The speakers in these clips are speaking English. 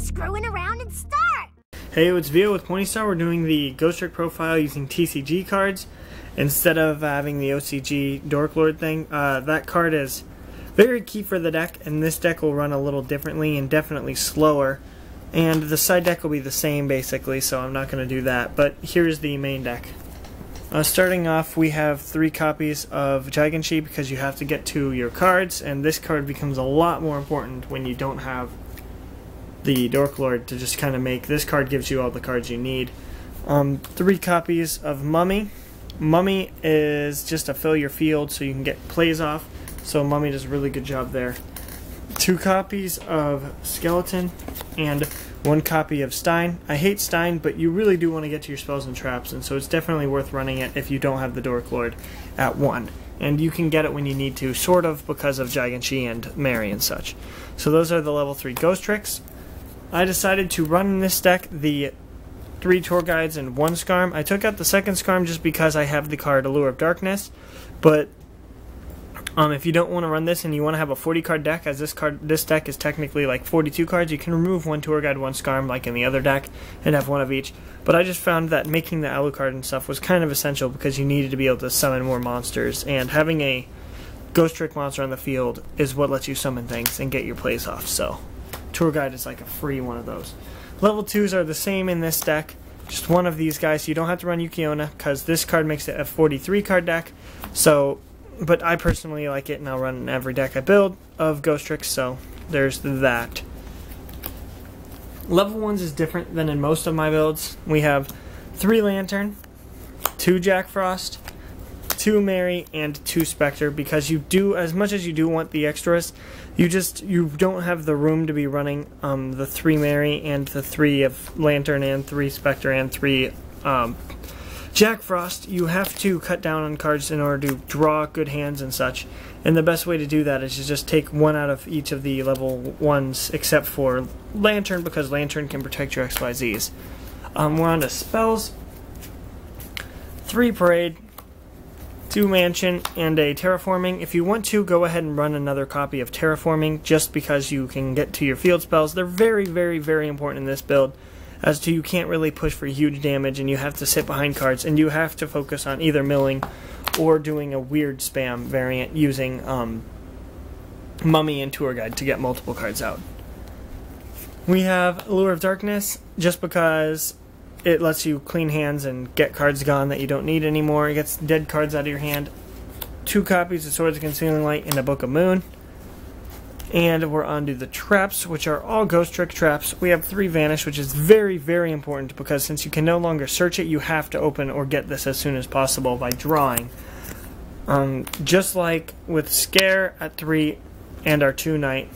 screwing around and start! Hey, it's Vio with Pointystar. We're doing the Ghostrick profile using TCG cards instead of having the OCG Dork Lord thing. That card is very key for the deck, and this deck will run a little differently and definitely slower. And the side deck will be the same basically, so I'm not going to do that. But here's the main deck. Starting off, we have 3 copies of Jiangshi because you have to get to your cards, and this card becomes a lot more important when you don't have the Dork Lord to just kind of make. This card gives you all the cards you need. 3 copies of Mummy. Mummy is just to fill your field so you can get plays off, so Mummy does a really good job there. 2 copies of Skeleton and 1 copy of Stein. I hate Stein, but you really do want to get to your spells and traps, and so it's definitely worth running it if you don't have the Dork Lord at 1. And you can get it when you need to, sort of, because of Jiangshi and Mary and such. So those are the level 3 Ghostricks. I decided to run in this deck the 3 Tour Guides and 1 Scarm. I took out the second Scarm just because I have the card Allure of Darkness, but if you don't want to run this and you want to have a 40 card deck, as this deck is technically like 42 cards, you can remove 1 Tour Guide, 1 Scarm like in the other deck and have 1 of each. But I just found that making the Alucard and stuff was kind of essential because you needed to be able to summon more monsters, and having a Ghostrick monster on the field is what lets you summon things and get your plays off. So Tour Guide is like a free one of those. Level 2s are the same in this deck, just 1 of these guys. You don't have to run Yuki-Onna because this card makes it a 43 card deck. So, but I personally like it, and I'll run every deck I build of Ghostricks, so there's that. Level 1s is different than in most of my builds. We have 3 Lantern, 2 Jackfrost, 2 Mary, and 2 Specter, because you do, as much as you do want the extras, you don't have the room to be running the 3 Mary and the 3 of Lantern and 3 Specter and 3 Jackfrost. You have to cut down on cards in order to draw good hands and such, and the best way to do that is to just take 1 out of each of the level 1s except for Lantern, because Lantern can protect your XYZs. We're on to spells. 3 Parade, 2 Mansion, and a Terraforming. If you want to, go ahead and run another copy of Terraforming just because you can get to your field spells. They're very, very, very important in this build, as to you can't really push for huge damage, and you have to sit behind cards, and you have to focus on either milling or doing a weird spam variant using Mummy and Tour Guide to get multiple cards out. We have Allure of Darkness, just because it lets you clean hands and get cards gone that you don't need anymore. It gets dead cards out of your hand. 2 copies of Swords of Concealing Light and a Book of Moon. And we're on to the traps, which are all Ghostrick traps. We have 3 Vanish, which is very, very important, because since you can no longer search it, you have to open or get this as soon as possible by drawing. Just like with Scare at 3 and our 2 Night,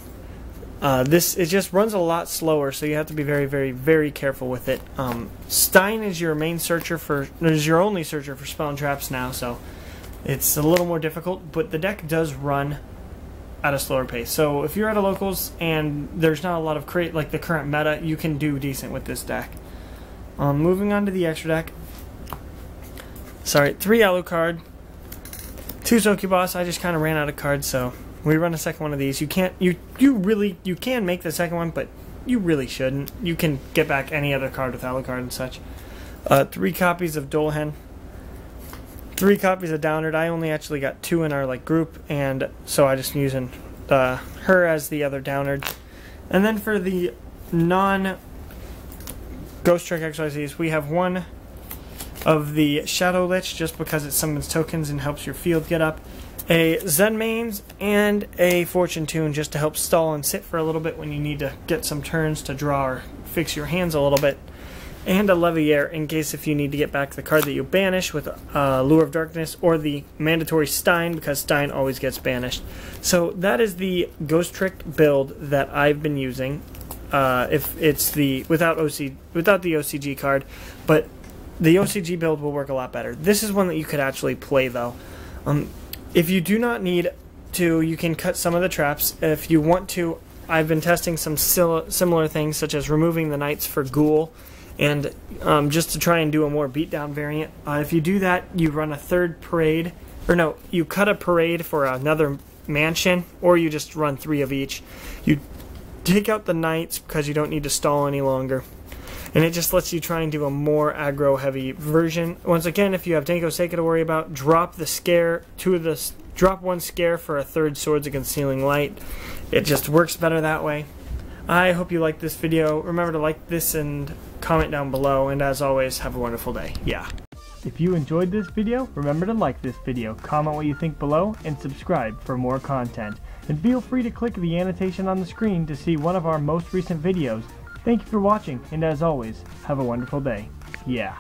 it just runs a lot slower, so you have to be very, very, very careful with it. Stein is your main searcher is your only searcher for spell and traps now, so it's a little more difficult, but the deck does run at a slower pace. So if you're at a locals and there's not a lot of like the current meta, you can do decent with this deck. Moving on to the extra deck. Sorry, 3 Alucard, 2 Socuteboss. I just kind of ran out of cards, so we run a second one of these. You can make the second one, but you really shouldn't. You can get back any other card with Alucard and such. 3 copies of Dullahan, 3 copies of Downerd. I only actually got 2 in our group, and so I just using her as the other Downerd. And then for the non Ghostrick XYZs, we have 1 of the Shadow Lich, just because it summons tokens and helps your field get up. A Zenmaines and a Fortune Tune, just to help stall and sit for a little bit when you need to get some turns to draw or fix your hands a little bit. And a Leviair, in case if you need to get back the card that you banish with Allure of Darkness, or the mandatory Stein, because Stein always gets banished. So that is the Ghostrick build that I've been using. If it's without the OCG card, but the OCG build will work a lot better. This is one that you could actually play though. If you do not need to, you can cut some of the traps. If you want to, I've been testing some similar things, such as removing the Knights for Ghoul, and just to try and do a more beatdown variant. If you do that, you run a 3rd Parade, or no, you cut a Parade for another Mansion, or you just run 3 of each. You take out the knights because you don't need to stall any longer. And it just lets you try and do a more aggro heavy version. Once again, if you have Denko Seika to worry about, drop the scare, drop one scare for a third Swords of Concealing Light. It just works better that way. I hope you liked this video. Remember to like this and comment down below, and as always, have a wonderful day. Yeah. If you enjoyed this video, remember to like this video, comment what you think below, and subscribe for more content. And feel free to click the annotation on the screen to see one of our most recent videos. Thank you for watching, and as always, have a wonderful day. Yeah.